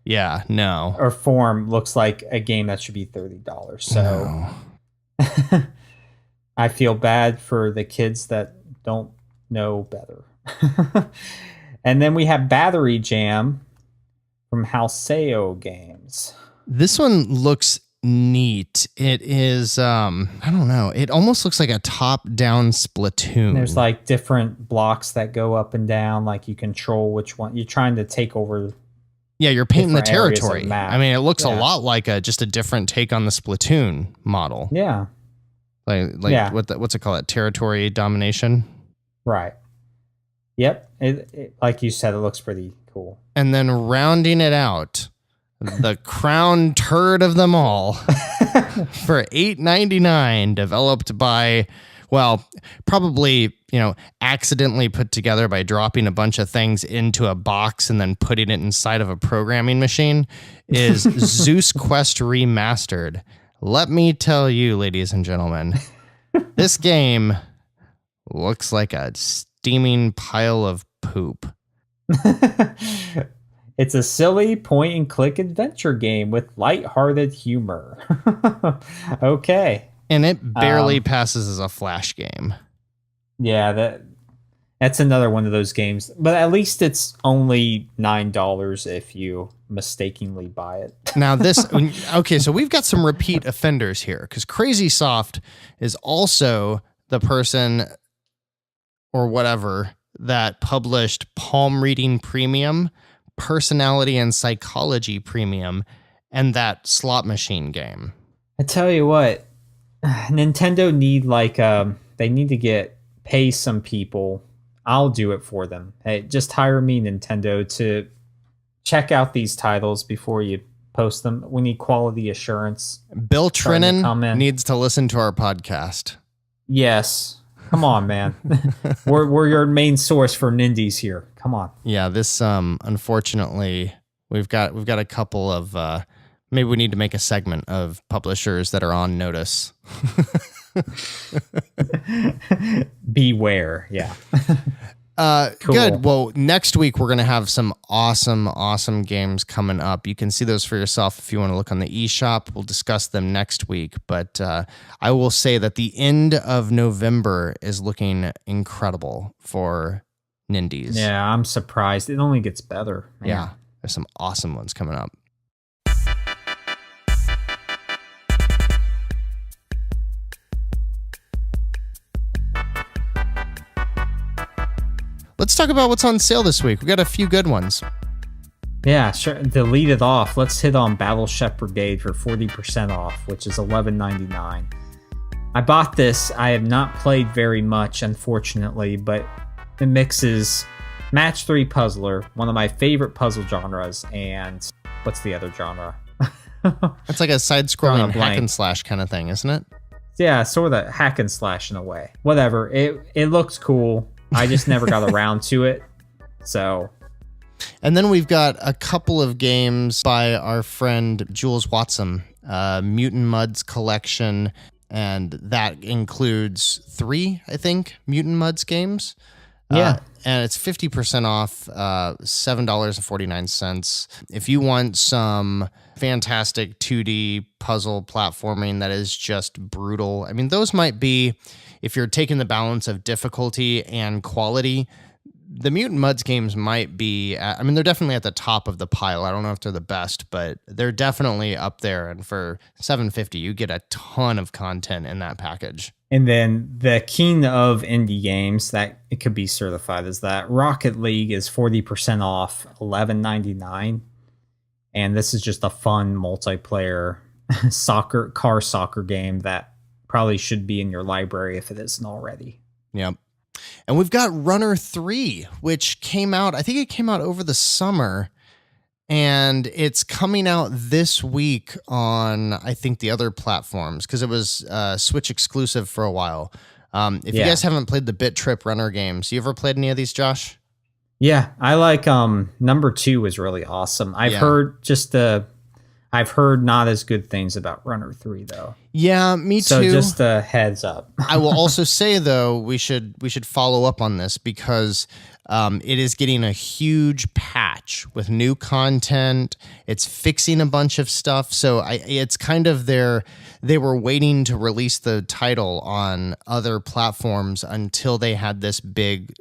S1: Yeah, no.
S2: Or form looks like a game that should be $30. So no. I feel bad for the kids that don't know better. And then we have Battery Jam from Halceo Games.
S1: This one looks neat. It is, I don't know. It almost looks like a top-down Splatoon.
S2: There's like different blocks that go up and down. Like you control which one. You're trying to take over.
S1: Yeah, you're painting the territory. I mean, it looks a lot like just a different take on the Splatoon model.
S2: Yeah.
S1: Like what's it called? Territory domination.
S2: Right. Yep. It like you said, it looks pretty cool.
S1: And then rounding it out, the crown turd of them all for $8.99, developed by, well, probably, accidentally put together by dropping a bunch of things into a box and then putting it inside of a programming machine, is Zeus Quest Remastered. Let me tell you, ladies and gentlemen, this game looks like a steaming pile of poop.
S2: It's a silly point-and-click adventure game with lighthearted humor. Okay.
S1: And it barely passes as a Flash game.
S2: Yeah, that's another one of those games. But at least it's only $9 if you mistakenly buy it.
S1: Now okay, so we've got some repeat offenders here, because Crazy Soft is also the person or whatever that published Palm Reading Premium, Personality and Psychology Premium, and that slot machine game.
S2: I tell you what, Nintendo need they need to pay some people. I'll do it for them. Hey, just hire me, Nintendo, to check out these titles before you post them. We need quality assurance.
S1: Bill Trinan needs to listen to our podcast.
S2: Yes. Come on, man. We're your main source for Nindies here. Come on.
S1: Yeah, this unfortunately we've got a couple of maybe we need to make a segment of publishers that are on notice.
S2: Beware. Yeah.
S1: Cool. Good. Well, next week we're going to have some awesome games coming up. You can see those for yourself if you want to look on the eShop. We'll discuss them next week. But I will say that the end of November is looking incredible for Nindies.
S2: Yeah, I'm surprised. It only gets better. Man.
S1: Yeah, there's some awesome ones coming up. Let's talk about what's on sale this week. We got a few good ones.
S2: Yeah, sure. To lead it off, let's hit on Battleship Brigade for 40% off, which is $11.99. I bought this. I have not played very much, unfortunately, but it mixes Match 3 Puzzler, one of my favorite puzzle genres, and what's the other genre?
S1: It's like a side-scrolling hack and slash kind of thing, isn't it?
S2: Yeah, sort of hack and slash in a way. Whatever. It looks cool. I just never got around to it. So.
S1: And then we've got a couple of games by our friend Jules Watson, Mutant Muds Collection, and that includes 3, I think, Mutant Muds games.
S2: Yeah.
S1: And it's 50% off, $7.49. If you want some fantastic 2D puzzle platforming that is just brutal, I mean, those might be, if you're taking the balance of difficulty and quality, the Mutant Muds games might be, I mean, they're definitely at the top of the pile. I don't know if they're the best, but they're definitely up there. And for $7.50, you get a ton of content in that package.
S2: And then the king of indie games that it could be certified as that, Rocket League, is 40% off, $11.99. And this is just a fun multiplayer car soccer game that probably should be in your library if it isn't already.
S1: Yep. And we've got Runner 3, which came out, I think it came out over the summer, and it's coming out this week on, I think, the other platforms, because it was Switch exclusive for a while. If you guys haven't played the Bit Trip Runner games, you ever played any of these, Josh?
S2: Yeah, I like number 2 is really awesome. I've heard not as good things about Runner 3 though.
S1: Yeah, me too.
S2: So just a heads up.
S1: I will also say though, we should follow up on this because it is getting a huge patch with new content. It's fixing a bunch of stuff. So it's kind of they were waiting to release the title on other platforms until they had this big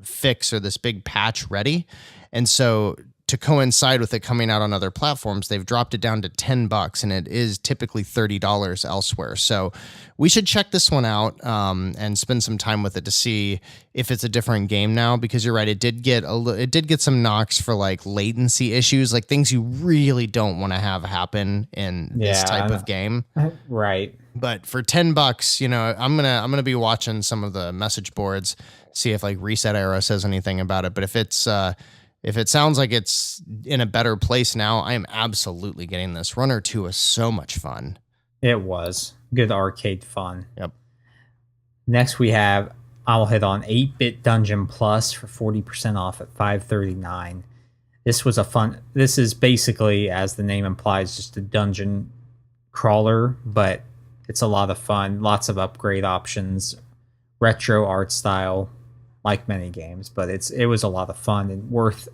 S1: fix or this big patch ready. And so to coincide with it coming out on other platforms, they've dropped it down to $10, and it is typically $30 elsewhere. So we should check this one out and spend some time with it to see if it's a different game now. Because you're right, it did get some knocks for like latency issues, like things you really don't want to have happen in this type of game.
S2: Right.
S1: But for $10, you know, I'm gonna be watching some of the message boards, see if like Reset Era says anything about it. But if it sounds like it's in a better place now, I am absolutely getting this. Runner 2 is so much fun.
S2: It was good arcade fun.
S1: Yep.
S2: Next I'll hit on 8-Bit Dungeon Plus for 40% off at $5.39. This is basically, as the name implies, just a dungeon crawler, but it's a lot of fun. Lots of upgrade options, retro art style, like many games, but it was a lot of fun and worth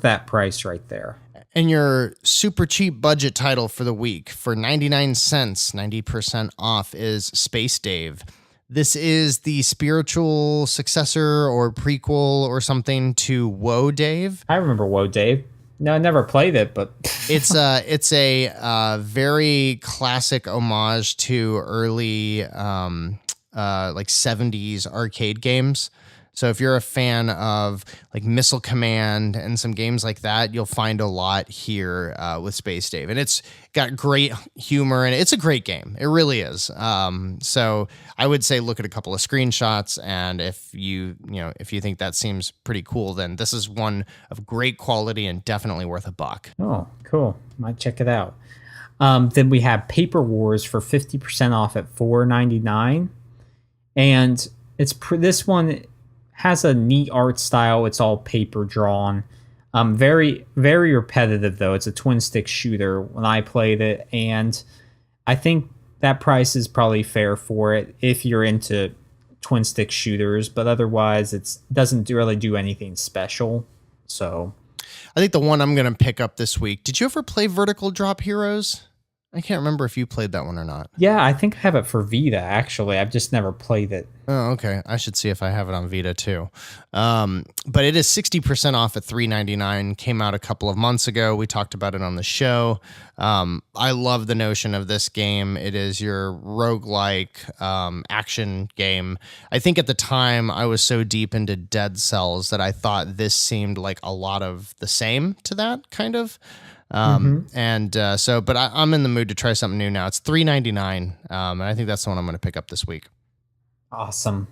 S2: that price right there.
S1: And your super cheap budget title for the week for 99 cents, 90% off, is Space Dave. This is the spiritual successor or prequel or something to Whoa Dave.
S2: I remember Whoa Dave. No, I never played it, but
S1: it's a very classic homage to early like 70s arcade games. So if you're a fan of like Missile Command and some games like that, you'll find a lot here with Space Dave. And it's got great humor and it's a great game. It really is. So I would say look at a couple of screenshots, and if you think that seems pretty cool, then this is one of great quality and definitely worth $1.
S2: Oh, cool. Might check it out. Then we have Paper Wars for 50% off at $4.99. And this one has a neat art style. It's all paper drawn. Very, very repetitive, though. It's a twin stick shooter when I played it. And I think that price is probably fair for it if you're into twin stick shooters. But otherwise, it doesn't really do anything special. So
S1: I think the one I'm going to pick up this week. Did you ever play Vertical Drop Heroes? I can't remember if you played that one or not.
S2: Yeah, I think I have it for Vita, actually. I've just never played it.
S1: Oh, okay. I should see if I have it on Vita too. But it is 60% off at $3.99. Came out a couple of months ago. We talked about it on the show. I love the notion of this game. It is your roguelike action game. I think at the time I was so deep into Dead Cells that I thought this seemed like a lot of the same to that kind of. But I'm in the mood to try something new now. It's $3.99. And I think that's the one I'm going to pick up this week.
S2: Awesome.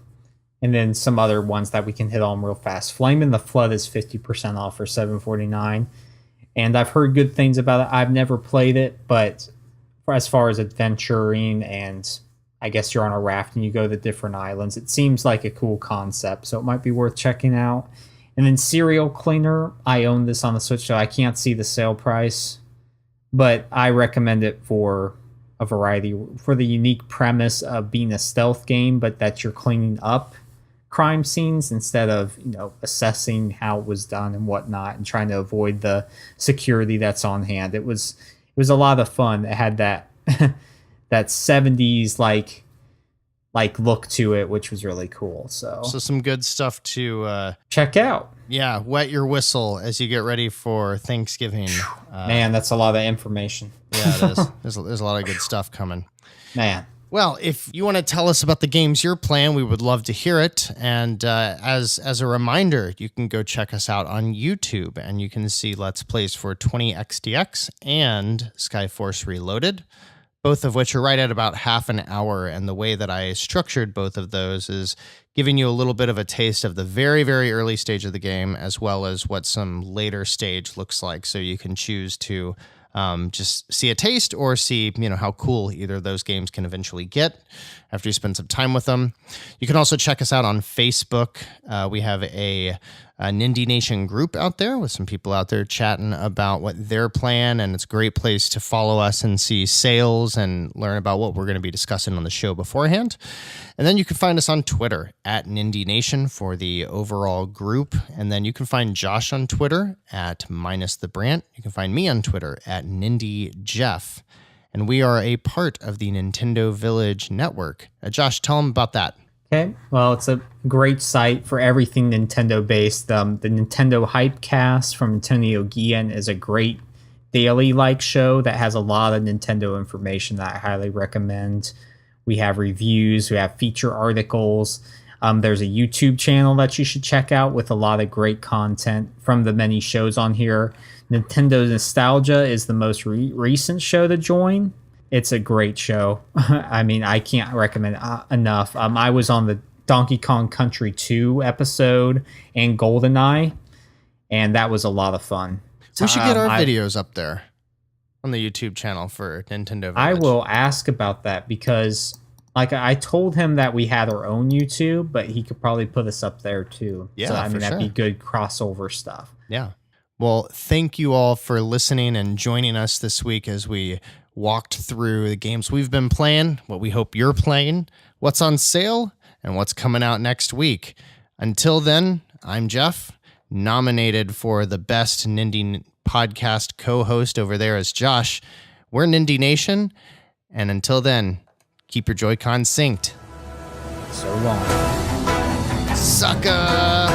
S2: And then some other ones that we can hit on real fast. Flame in the Flood is 50% off for $7.49. And I've heard good things about it. I've never played it, but as far as adventuring and I guess you're on a raft and you go to different islands, it seems like a cool concept. So it might be worth checking out. And then Serial Cleaner, I own this on the Switch, so I can't see the sale price, but I recommend it for a variety, for the unique premise of being a stealth game, but that you're cleaning up crime scenes instead of, assessing how it was done and whatnot and trying to avoid the security that's on hand. It was a lot of fun. It had that that 70s like look to it, which was really cool. So
S1: some good stuff to
S2: check out.
S1: Yeah, wet your whistle as you get ready for Thanksgiving.
S2: Man, that's a lot of information.
S1: Yeah, it is. There's a lot of good stuff coming.
S2: Man.
S1: Well, if you want to tell us about the games you're playing, we would love to hear it. And as a reminder, you can go check us out on YouTube, and you can see Let's Plays for 20XDX and Skyforce Reloaded, both of which are right at about half an hour. And the way that I structured both of those is giving you a little bit of a taste of the very, very early stage of the game, as well as what some later stage looks like. So you can choose to just see a taste or see, how cool either of those games can eventually get after you spend some time with them. You can also check us out on Facebook. We have a Nindie Nation group out there with some people out there chatting about what they're playing, and it's a great place to follow us and see sales and learn about what we're going to be discussing on the show beforehand. And then you can find us on Twitter at Nindie Nation for the overall group. And then you can find Josh on Twitter at _the_Brant. You can find me on Twitter at Nindie Jeff. And we are a part of the Nintendo Village Network. Josh, tell them about that.
S2: Okay, well, it's a great site for everything Nintendo-based. The Nintendo Hypecast from Antonio Guillen is a great daily-like show that has a lot of Nintendo information that I highly recommend. We have reviews, we have feature articles. There's a YouTube channel that you should check out with a lot of great content from the many shows on here. Nintendo Nostalgia is the most recent show to join. It's a great show. I mean, I can't recommend enough. I was on the Donkey Kong Country 2 episode and GoldenEye, and that was a lot of fun.
S1: We should get our videos up there on the YouTube channel for Nintendo Village.
S2: I will ask about that because, I told him that we had our own YouTube, but he could probably put us up there too.
S1: Yeah,
S2: so, that'd
S1: sure.
S2: be good crossover stuff.
S1: Yeah. Well, thank you all for listening and joining us this week as we walked through the games we've been playing, what we hope you're playing, what's on sale, and what's coming out next week. Until then, I'm Jeff, nominated for the best Nindie podcast co-host over there is Josh. We're Nindie Nation, and until then, keep your Joy-Con synced.
S2: So long.
S1: Sucker!